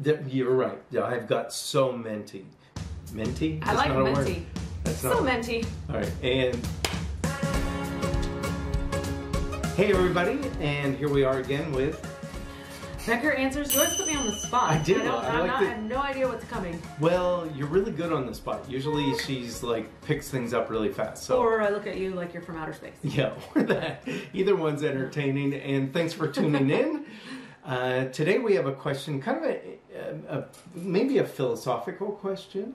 You're right. Yeah, I've got so minty. Minty? I like minty. That's so minty. All right, and hey everybody, and here we are again with Becker Answers. You always put me on the spot. I did. I have no idea what's coming. Well, you're really good on the spot. Usually she's like picks things up really fast. So. Or I look at you like you're from outer space. Yeah, or that. Either one's entertaining, and thanks for tuning in. Today we have a question, kind of maybe a philosophical question,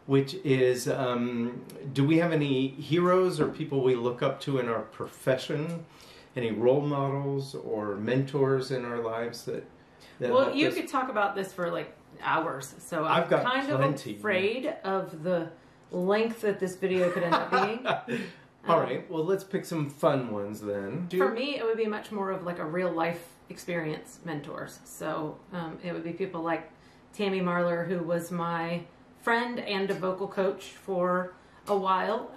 which is, do we have any heroes or people we look up to in our profession? Any role models or mentors in our lives that well, you could talk about this for like hours. So I'm kind of afraid of the length that this video could end up being. All right, well, let's pick some fun ones then. For me, it would be much more of like a real life experience mentors. So it would be people like Tammy Marler, who was my friend and a vocal coach for a while.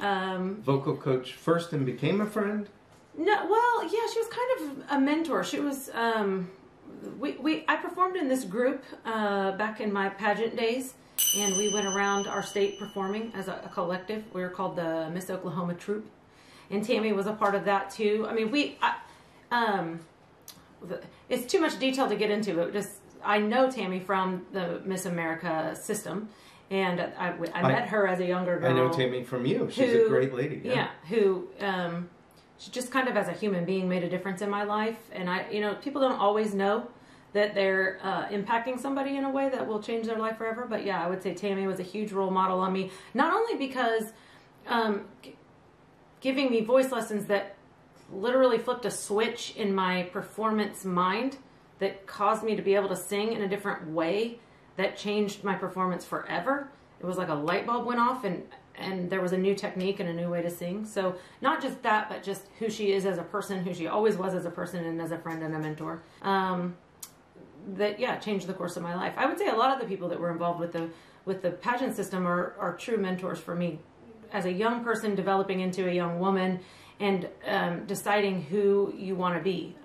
Vocal coach first and became a friend? No, well, yeah, she was kind of a mentor. She was, I performed in this group back in my pageant days, and we went around our state performing as a collective. We were called the Miss Oklahoma Troupe, and Tammy was a part of that too. I mean, it's too much detail to get into, but just, I know Tammy from the Miss America system, and I met her as a younger girl. I know Tammy from you. She's a great lady. Yeah, who... she just kind of as a human being made a difference in my life. And people don't always know that they're impacting somebody in a way that will change their life forever. But yeah, I would say Tammy was a huge role model on me. Not only because giving me voice lessons that literally flipped a switch in my performance mind that caused me to be able to sing in a different way that changed my performance forever. It was like a light bulb went off, and there was a new technique and a new way to sing. So not just that, but just who she is as a person, who she always was as a person and as a friend and a mentor. That, yeah, changed the course of my life. I would say a lot of the people that were involved with the pageant system are true mentors for me. As a young person developing into a young woman and deciding who you want to be.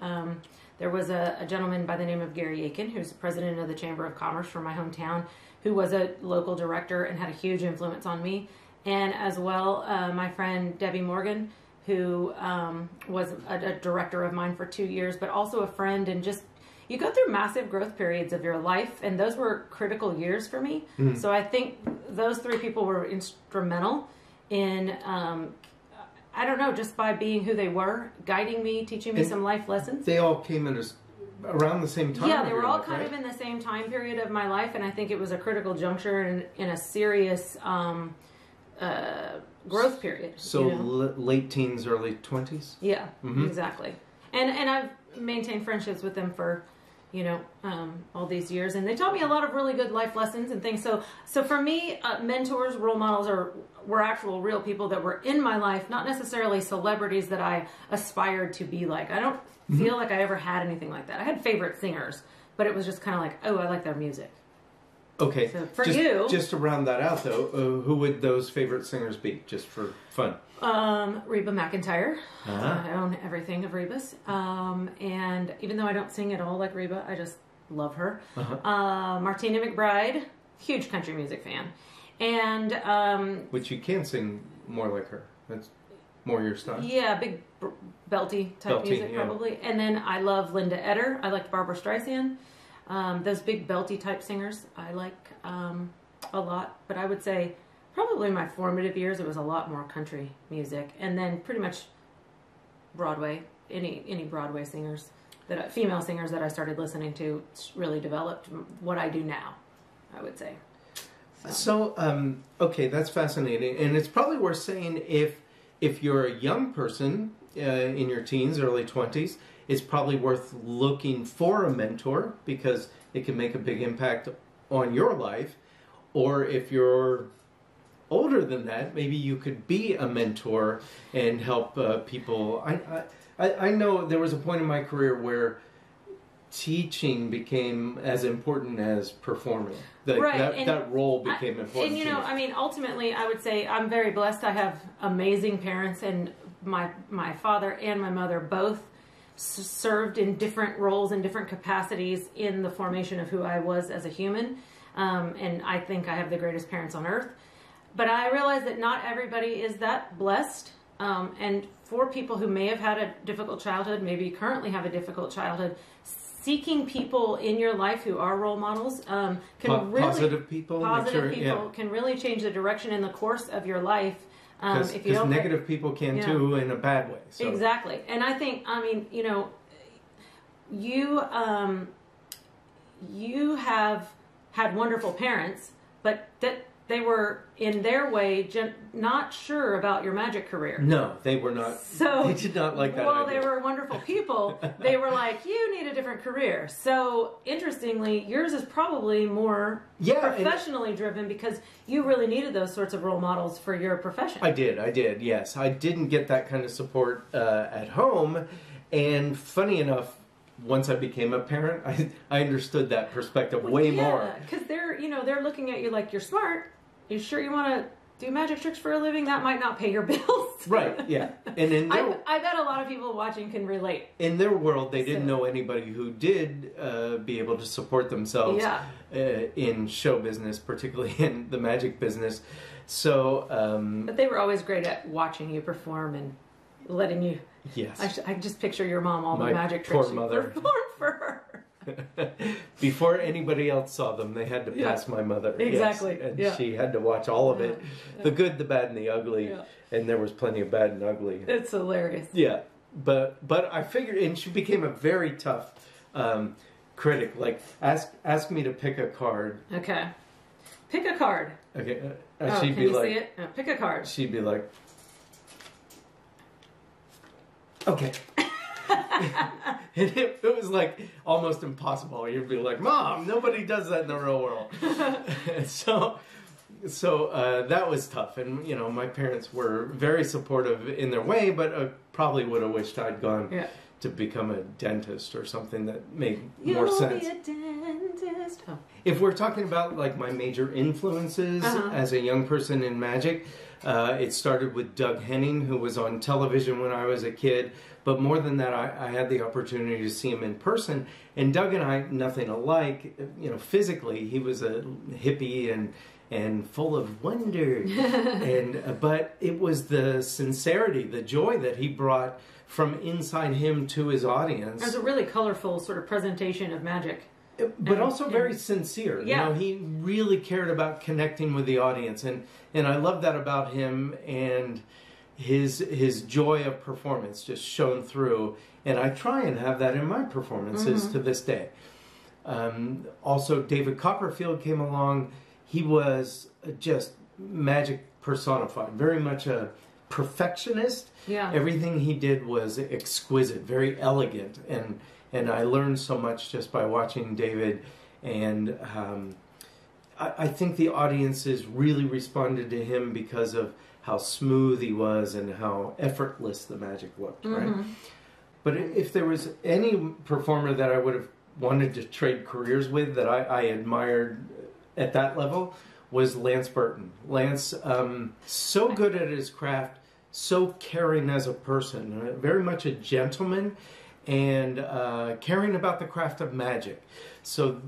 There was a gentleman by the name of Gary Aiken, who's the president of the Chamber of Commerce for my hometown, who was a local director and had a huge influence on me. And as well, my friend Debbie Morgan, who was a director of mine for 2 years, but also a friend. And just, you go through massive growth periods of your life, and those were critical years for me. Mm-hmm. So I think those three people were instrumental in, I don't know, just by being who they were, guiding me, teaching me some life lessons. They all came in around the same time. Yeah, they were all kind of in the same time period of my life, and I think it was a critical juncture in a serious growth period. So late teens, early 20s? Yeah, exactly. And I've maintained friendships with them for, all these years, and they taught me a lot of really good life lessons and things. So for me, mentors, role models were actual real people that were in my life, not necessarily celebrities that I aspired to be like. I don't feel like I ever had anything like that. I had favorite singers, but it was just kind of like, oh, I like their music. Okay. So for just to round that out, though, who would those favorite singers be, just for fun? Reba McEntire. I own everything of Reba's. And even though I don't sing at all like Reba, I just love her. Martina McBride, huge country music fan. And which you can sing more like her. That's more your style. Yeah, big belty type music, probably. And then I love Linda Eder. I like Barbara Streisand. Those big belty type singers I like a lot, but I would say probably my formative years it was a lot more country music, and then pretty much Broadway. Any Broadway singers female singers that I started listening to really developed what I do now, I would say. So okay, that's fascinating, and it's probably worth saying if you're a young person in your teens, early 20s. It's probably worth looking for a mentor because it can make a big impact on your life. Or if you're older than that, maybe you could be a mentor and help people. I know there was a point in my career where teaching became as important as performing. That role became important. And I mean, ultimately, I would say I'm very blessed. I have amazing parents, and my father and my mother both served in different roles and different capacities in the formation of who I was as a human. And I think I have the greatest parents on earth. But I realize that not everybody is that blessed. And for people who may have had a difficult childhood, maybe currently have a difficult childhood, seeking people in your life who are role models can really positive people can really change the direction and the course of your life. Because negative people can too in a bad way. So. Exactly. And I think, I mean, you know, you have had wonderful parents, but that they were in their way not sure about your magic career. No, they were not. So they did not like that Well, idea. they were wonderful people. They were like, you need a different career. So interestingly, yours is probably more professionally driven because you really needed those sorts of role models for your profession. I did, yes. I didn't get that kind of support at home. And funny enough, once I became a parent, I understood that perspective way more. Because they're looking at you like you're smart. You sure you want to do magic tricks for a living? That might not pay your bills. Right, yeah. And in I bet a lot of people watching can relate. In their world, they didn't know anybody who did be able to support themselves in show business, particularly in the magic business. So, but they were always great at watching you perform and letting you. Yes. I just picture your mom, all the magic tricks you performed for her. Before anybody else saw them, they had to pass my mother. Exactly. Yes. And she had to watch all of it. The good, the bad, and the ugly. Yeah. And there was plenty of bad and ugly. It's hilarious. Yeah. But I figured, and she became a very tough critic. Like, ask me to pick a card. Okay. Pick a card. Okay. She'd be like, see it? Pick a card. She'd be like, okay. And it was like almost impossible. You'd be like, Mom, nobody does that in the real world. So that was tough. And, you know, my parents were very supportive in their way, but probably would have wished I'd gone to become a dentist or something that made more sense. You'll be a dentist. Oh. If we're talking about like my major influences as a young person in magic, it started with Doug Henning, who was on television when I was a kid. But more than that, I had the opportunity to see him in person. And Doug and I, nothing alike, you know, physically. He was a hippie and full of wonder. But it was the sincerity, the joy that he brought from inside him to his audience. It was a really colorful sort of presentation of magic. But also very sincere. Yeah. You know, he really cared about connecting with the audience. And I love that about him. And his joy of performance just shone through, and I try and have that in my performances to this day. Also, David Copperfield came along. He was just magic personified, very much a perfectionist. Yeah. Everything he did was exquisite, very elegant, and I learned so much just by watching David. And I think the audiences really responded to him because of how smooth he was and how effortless the magic looked, right? But if there was any performer that I would have wanted to trade careers with that I admired at that level was Lance Burton. Lance, so good at his craft, so caring as a person, very much a gentleman, and caring about the craft of magic. So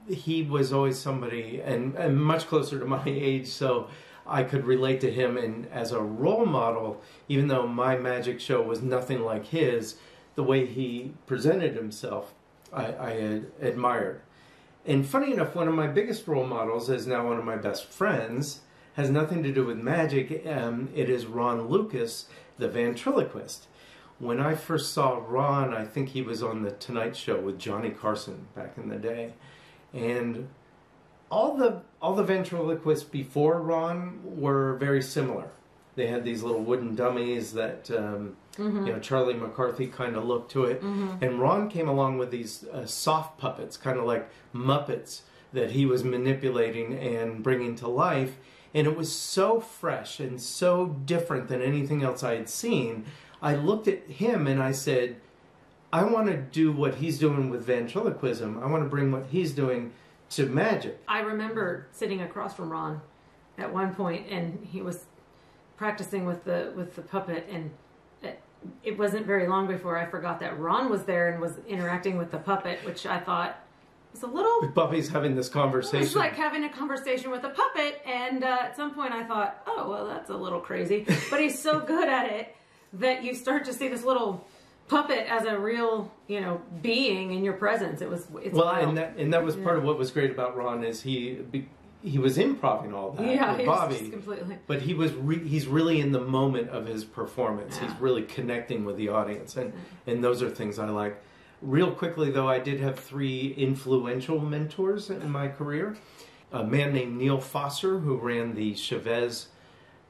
he was always somebody, and much closer to my age, so I could relate to him, and as a role model, even though my magic show was nothing like his, the way he presented himself, I admired. And funny enough, one of my biggest role models is now one of my best friends, has nothing to do with magic. It is Ron Lucas, the ventriloquist. When I first saw Ron, I think he was on The Tonight Show with Johnny Carson back in the day. And all the ventriloquists before Ron were very similar. They had these little wooden dummies that you know, Charlie McCarthy kind of looked to it. And Ron came along with these soft puppets, kind of like Muppets, that he was manipulating and bringing to life. And it was so fresh and so different than anything else I had seen. I looked at him and I said, I want to do what he's doing with ventriloquism. I want to bring what he's doing to magic. I remember sitting across from Ron at one point, and he was practicing with the puppet, and it wasn't very long before I forgot that Ron was there and was interacting with the puppet, which I thought was a little... Bobbie's having this conversation. It's like having a conversation with a puppet, and at some point I thought, oh, well, that's a little crazy. But he's so good at it that you start to see this little puppet as a real, you know, being in your presence. It's wild. and that was part of what was great about Ron is he was improvising all that with Bobbie, completely. but he's really in the moment of his performance. Yeah. He's really connecting with the audience, and those are things I like. Real quickly, though, I did have 3 influential mentors in my career. A man named Neil Foster, who ran the Chavez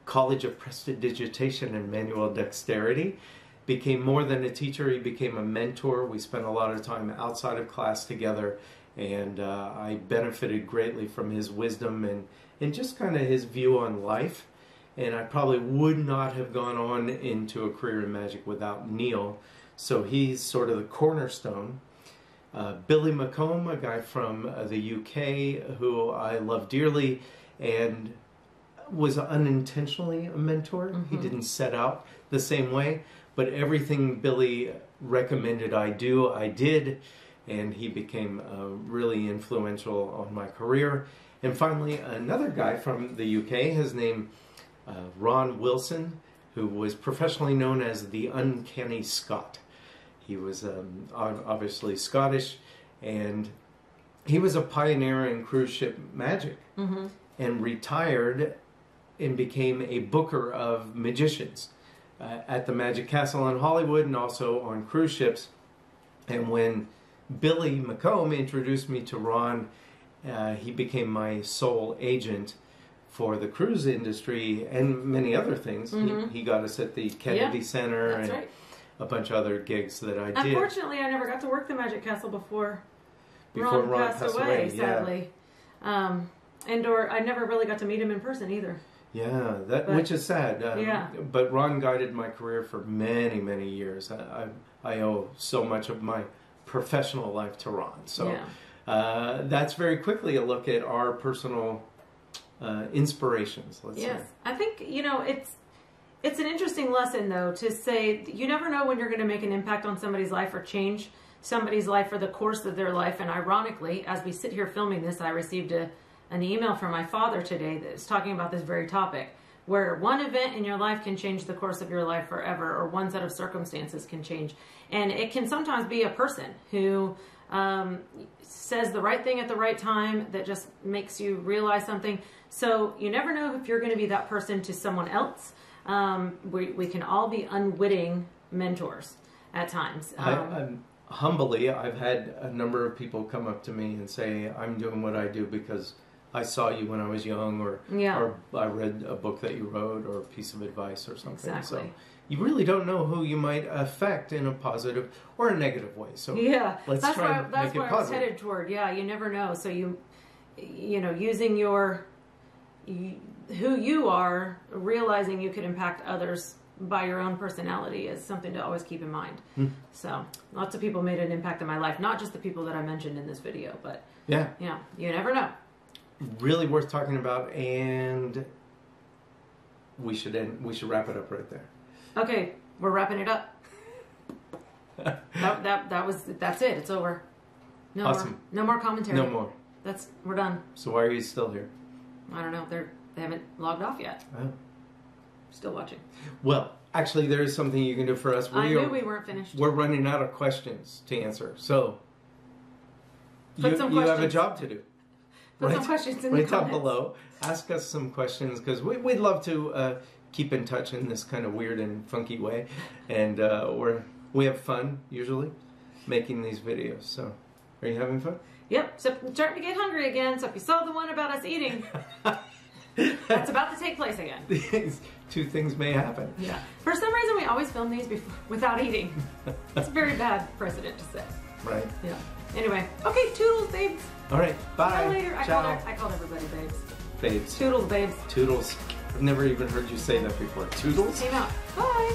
College of Prestidigitation and Manual Dexterity, became more than a teacher. He became a mentor. We spent a lot of time outside of class together, and I benefited greatly from his wisdom and just kind of his view on life. And I probably would not have gone on into a career in magic without Neil. So he's sort of the cornerstone. Billy McComb, a guy from the UK who I love dearly and was unintentionally a mentor. Mm-hmm. He didn't set out the same way, but everything Billy recommended I do, I did, and he became really influential on my career. And finally, another guy from the UK, his name Ron Wilson, who was professionally known as the Uncanny Scot. He was obviously Scottish, and he was a pioneer in cruise ship magic, mm-hmm. and retired and became a booker of magicians at the Magic Castle in Hollywood and also on cruise ships. And when Billy McComb introduced me to Ron, he became my sole agent for the cruise industry and many other things. Mm-hmm. He got us at the Kennedy Center and right. a bunch of other gigs that I did. Unfortunately, I never got to work the Magic Castle before Ron passed away, sadly. Yeah. Or I never really got to meet him in person either. Yeah, which is sad. But Ron guided my career for many, many years. I owe so much of my professional life to Ron. So that's very quickly a look at our personal inspirations, let's say. I think, it's an interesting lesson, though, to say you never know when you're going to make an impact on somebody's life or change somebody's life for the course of their life. And ironically, as we sit here filming this, I received an email from my father today that is talking about this very topic, where one event in your life can change the course of your life forever, or one set of circumstances can change. And it can sometimes be a person who says the right thing at the right time that just makes you realize something. So you never know if you're going to be that person to someone else. We can all be unwitting mentors at times. Humbly, I've had a number of people come up to me and say, I'm doing what I do because I saw you when I was young, or I read a book that you wrote, or a piece of advice or something. Exactly. So you really don't know who you might affect in a positive or a negative way. So let's try to make it positive. That's where I was headed toward. Yeah, you never know. So using who you are, realizing you could impact others by your own personality is something to always keep in mind. So lots of people made an impact in my life, not just the people that I mentioned in this video, but you never know. Really worth talking about, and we should wrap it up right there. Okay, we're wrapping it up. That's it. It's over. No more commentary. No more. We're done. So why are you still here? I don't know. They haven't logged off yet. Oh. Still watching. Well, actually, there is something you can do for us. I knew we weren't finished. We're running out of questions to answer, so you have a job to do. Put some questions in the comments. Right down below. Ask us some questions, because we'd love to keep in touch in this kind of weird and funky way, and we have fun usually making these videos. So, are you having fun? Yep. So I'm starting to get hungry again. So if you saw the one about us eating, that's about to take place again. These two things may happen. Yeah. For some reason, we always film these without eating. It's a very bad precedent to set. Right. Yeah. Anyway. Okay. Toodles, babes. All right. Bye. See you later. Ciao. I called everybody babes. Babes. Toodles, babes. Toodles. I've never even heard you say that before. Toodles? Came out. Bye.